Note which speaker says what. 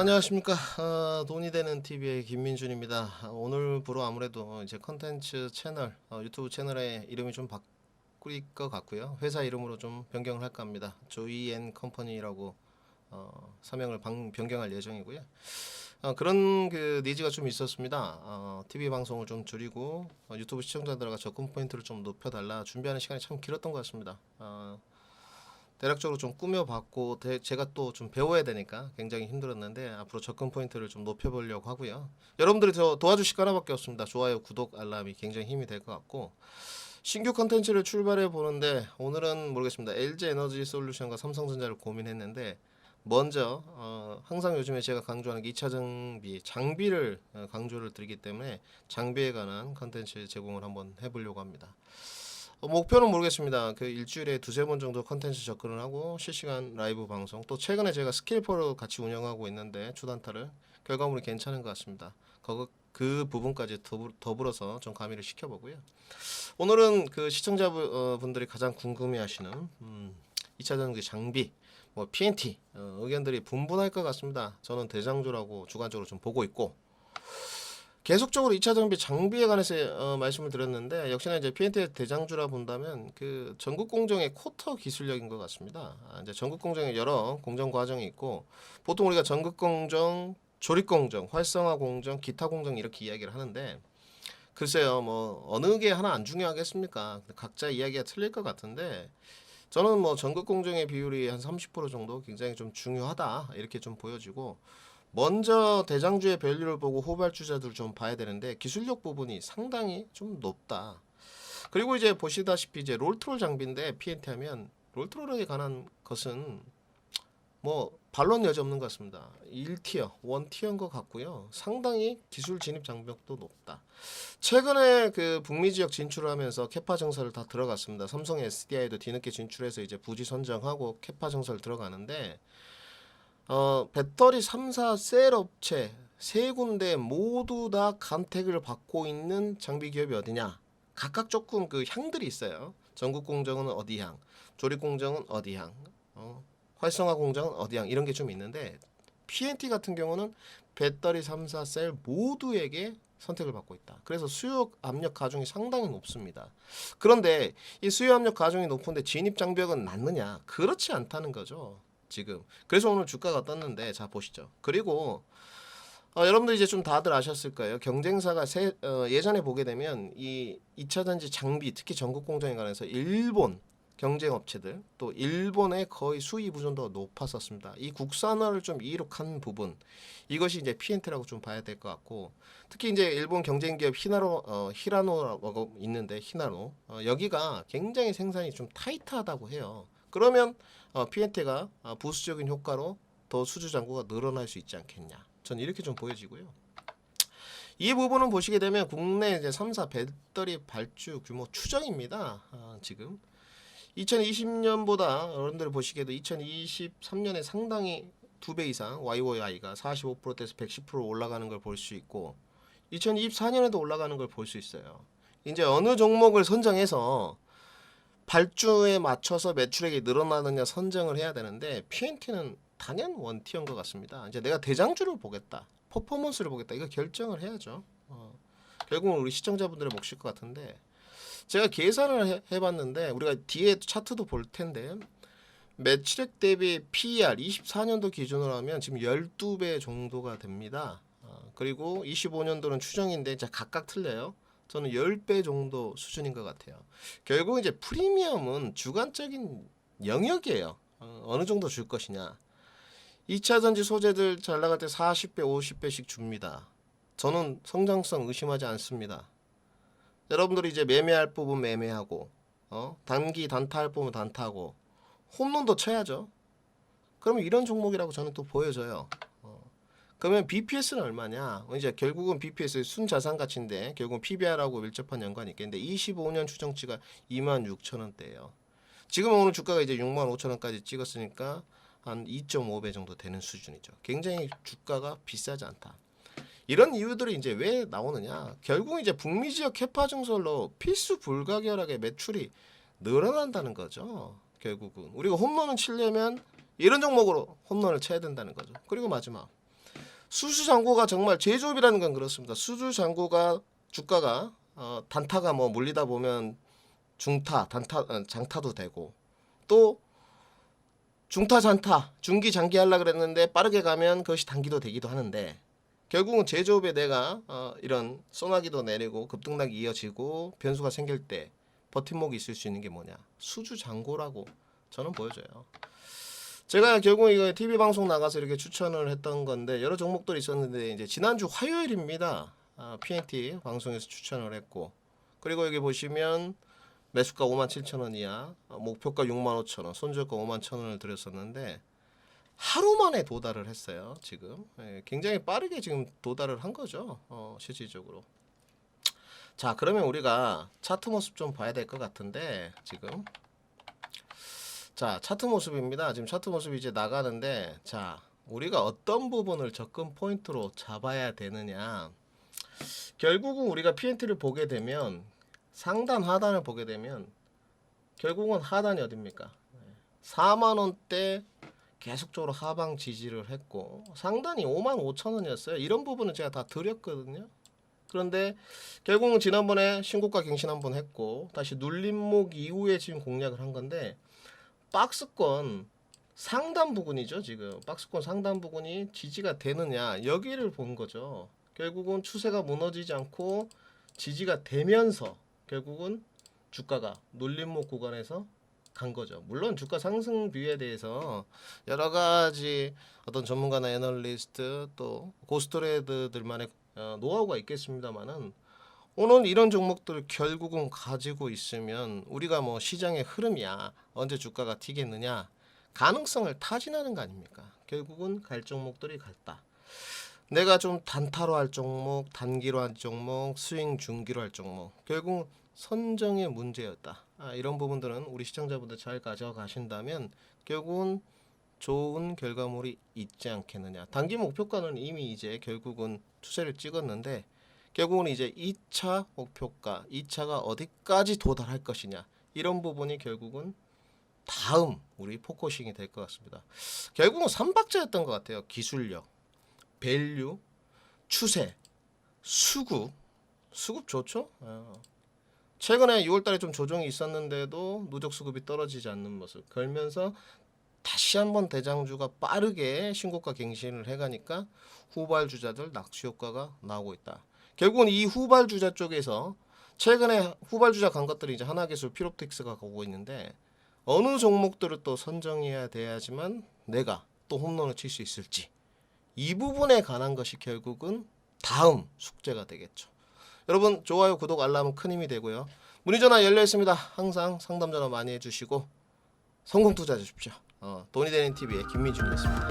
Speaker 1: 안녕하십니까. 돈이 되는 TV의 김민준입니다. 오늘부로 아무래도 이제 컨텐츠 채널, 유튜브 채널의 이름이 좀 바뀔 것 같고요. 회사 이름으로 좀 변경을 할까 합니다. 조이앤 컴퍼니라고 사명을 변경할 예정이고요. 그런 그 니즈가 좀 있었습니다. TV 방송을 좀 줄이고 유튜브 시청자들과 접근 포인트를 좀 높여달라 준비하는 시간이 참 길었던 것 같습니다. 대략적으로 좀 꾸며봤고 제가 또 좀 배워야 되니까 굉장히 힘들었는데 앞으로 접근 포인트를 좀 높여보려고 하고요. 여러분들이 저 도와주실 거 하나밖에 없습니다. 좋아요, 구독, 알람이 굉장히 힘이 될 것 같고 신규 컨텐츠를 출발해 보는데 오늘은 모르겠습니다. LG 에너지 솔루션과 삼성전자를 고민했는데 먼저 항상 요즘에 제가 강조하는 게 2차 장비를 강조를 드리기 때문에 장비에 관한 컨텐츠 제공을 한번 해보려고 합니다. 목표는 모르겠습니다. 그 일주일에 두세 번 정도 컨텐츠 접근을 하고 실시간 라이브 방송 또 최근에 제가 스킬퍼로 같이 운영하고 있는데 주단타를 결과물이 괜찮은 것 같습니다. 그 부분까지 더불어서 좀 가미를 시켜보고요. 오늘은 그 시청자분들이 가장 궁금해하시는 2차 전지 장비 뭐 PNT 의견들이 분분할 것 같습니다. 저는 대장주라고 주관적으로 좀 보고 있고 계속적으로 2차 정비 장비에 관해서 말씀을 드렸는데 역시나 이제 PNT의 대장주라 본다면 그 전국 공정의 쿼터 기술력인 것 같습니다. 이제 전국 공정에 여러 공정 과정이 있고 보통 우리가 전국 공정, 조립 공정, 활성화 공정, 기타 공정 이렇게 이야기를 하는데 글쎄요 뭐 어느 게 하나 안 중요하겠습니까? 각자 이야기가 틀릴 것 같은데 저는 뭐 전국 공정의 비율이 한 30% 정도 굉장히 좀 중요하다 이렇게 좀 보여지고 먼저 대장주의 밸류를 보고 후발주자들 좀 봐야 되는데 기술력 부분이 상당히 좀 높다. 그리고 이제 보시다시피 이제 롤트롤 장비인데 PNT 하면 롤트롤에 관한 것은 뭐 반론 여지 없는 것 같습니다. 1티어, 1티어인 것 같고요. 상당히 기술 진입 장벽도 높다. 최근에 그 북미 지역 진출을 하면서 캐파 정설을 다 들어갔습니다. 삼성의 SDI도 뒤늦게 진출해서 이제 부지 선정하고 캐파 정설 들어가는데 배터리 3사 셀 업체 세 군데 모두 다 간택을 받고 있는 장비 기업이 어디냐? 각각 조금 그 향들이 있어요. 전국 공정은 어디 향, 조립 공정은 어디 향, 활성화 공정은 어디 향 이런 게 좀 있는데 PNT 같은 경우는 배터리 3사 셀 모두에게 선택을 받고 있다. 그래서 수요 압력 가중이 상당히 높습니다. 그런데 이 수요 압력 가중이 높은데 진입 장벽은 낮느냐? 그렇지 않다는 거죠. 지금 그래서 오늘 주가가 떴는데 자 보시죠. 그리고 여러분들 이제 좀 다들 아셨을 거예요. 경쟁사가 예전에 보게 되면 이 2차 전지 장비 특히 전국 공정에 관해서 일본 경쟁 업체들 또 일본의 거의 수입 의존도가 높았었습니다. 이 국산화를 좀 이룩한 부분 이것이 이제 PNT라고 좀 봐야 될 것 같고 특히 이제 일본 경쟁 기업 히라노라고 있는데 히나노 여기가 굉장히 생산이 좀 타이트하다고 해요. 그러면 PNT가 부수적인 효과로 더 수주 잔고가 늘어날 수 있지 않겠냐. 전 이렇게 좀 보여지고요. 이 부분은 보시게 되면 국내 이제 3사 배터리 발주 규모 추정입니다. 지금 2020년보다 여러분들 보시기에도 2023년에 상당히 2배 이상 YOY가 45%대에서 110% 올라가는 걸 볼 수 있고 2024년에도 올라가는 걸 볼 수 있어요. 이제 어느 종목을 선정해서 발주에 맞춰서 매출액이 늘어나느냐 선정을 해야 되는데 PNT는 단연 원티어인 것 같습니다. 이제 내가 대장주를 보겠다, 퍼포먼스를 보겠다 이거 결정을 해야죠. 결국은 우리 시청자분들의 몫일 것 같은데 제가 계산을 해봤는데 우리가 뒤에 차트도 볼 텐데 매출액 대비 PER 24년도 기준으로 하면 지금 12배 정도가 됩니다. 그리고 25년도는 추정인데 이제 각각 틀려요. 저는 10배 정도 수준인 것 같아요. 결국 이제 프리미엄은 주관적인 영역이에요. 어느 정도 줄 것이냐. 2차 전지 소재들 잘 나갈 때 40배, 50배씩 줍니다. 저는 성장성 의심하지 않습니다. 여러분들이 이제 매매할 부분 매매하고, 단기 단타할 부분 단타하고, 홈런도 쳐야죠. 그러면 이런 종목이라고 저는 또 보여져요. 그러면 BPS는 얼마냐? 이제 결국은 BPS 순자산 가치인데 결국은 PBR하고 밀접한 연관이 있겠는데 25년 추정치가 26,000원대예요. 지금 오늘 주가가 이제 65,000원까지 찍었으니까 한 2.5배 정도 되는 수준이죠. 굉장히 주가가 비싸지 않다. 이런 이유들이 이제 왜 나오느냐? 결국 이제 북미 지역 캐파 증설로 필수 불가결하게 매출이 늘어난다는 거죠. 결국은 우리가 홈런을 치려면 이런 종목으로 홈런을 쳐야 된다는 거죠. 그리고 마지막 수주잔고가 정말 제조업이라는 건 그렇습니다. 수주잔고가 주가가 단타가 뭐 물리다 보면 중타, 단타, 장타도 되고 또 중타, 잔타, 중기, 장기 하려고 그랬는데 빠르게 가면 그것이 단기도 되기도 하는데 결국은 제조업에 내가 이런 소나기도 내리고 급등락이 이어지고 변수가 생길 때 버팀목이 있을 수 있는 게 뭐냐? 수주잔고라고 저는 보여져요. 제가 결국 이거 TV 방송 나가서 이렇게 추천을 했던 건데 여러 종목들이 있었는데 이제 지난주 화요일입니다. PNT 방송에서 추천을 했고 그리고 여기 보시면 매수가 57,000원이야. 목표가 65,000원, 손절가 51,000원을 드렸었는데 하루 만에 도달을 했어요. 지금 굉장히 빠르게 지금 도달을 한 거죠. 실질적으로. 자, 그러면 우리가 차트 모습 좀 봐야 될 것 같은데 지금 자, 차트 모습입니다. 지금 차트 모습이 이제 나가는데 자, 우리가 어떤 부분을 접근 포인트로 잡아야 되느냐. 결국은 우리가 PNT를 보게 되면 상단 하단을 보게 되면 결국은 하단이 어딥니까? 4만 원대 계속적으로 하방 지지를 했고 상단이 55,000원이었어요. 이런 부분은 제가 다 드렸거든요. 그런데 결국은 지난번에 신고가 갱신 한번 했고 다시 눌림목 이후에 지금 공략을 한 건데 박스권 상단 부분이죠. 지금 박스권 상단 부분이 지지가 되느냐 여기를 본 거죠. 결국은 추세가 무너지지 않고 지지가 되면서 결국은 주가가 눌림목 구간에서 간 거죠. 물론 주가 상승 비율에 대해서 여러 가지 어떤 전문가나 애널리스트 또 고스트레이더들만의 노하우가 있겠습니다만은 오늘 이런 종목들을 결국은 가지고 있으면 우리가 뭐 시장의 흐름이야 언제 주가가 튀겠느냐 가능성을 타진하는 거 아닙니까? 결국은 갈 종목들이 갔다. 내가 좀 단타로 할 종목, 단기로 할 종목, 스윙 중기로 할 종목 결국 선정의 문제였다. 이런 부분들은 우리 시청자분들 잘 가져가신다면 결국은 좋은 결과물이 있지 않겠느냐. 단기 목표가는 이미 이제 결국은 추세를 찍었는데 결국은 이제 2차 목표가, 2차가 어디까지 도달할 것이냐. 이런 부분이 결국은 다음 우리 포커싱이 될 것 같습니다. 결국은 3박자였던 것 같아요. 기술력, 밸류, 추세, 수급. 수급 좋죠? 최근에 6월달에 좀 조정이 있었는데도 누적 수급이 떨어지지 않는 모습. 그러면서 다시 한번 대장주가 빠르게 신고가 갱신을 해가니까 후발주자들 낚시 효과가 나오고 있다. 결국은 이 후발주자 쪽에서 최근에 후발주자 간 것들이 이제 하나기술, 피롭틱스가 가고 있는데 어느 종목들을 또 선정해야 돼야지만 내가 또 홈런을 칠 수 있을지 이 부분에 관한 것이 결국은 다음 숙제가 되겠죠. 여러분 좋아요, 구독, 알람은 큰 힘이 되고요. 문의전화 열려 있습니다. 항상 상담 전화 많이 해주시고 성공 투자 주십시오. 돈이 되는 TV의 김민준이었습니다.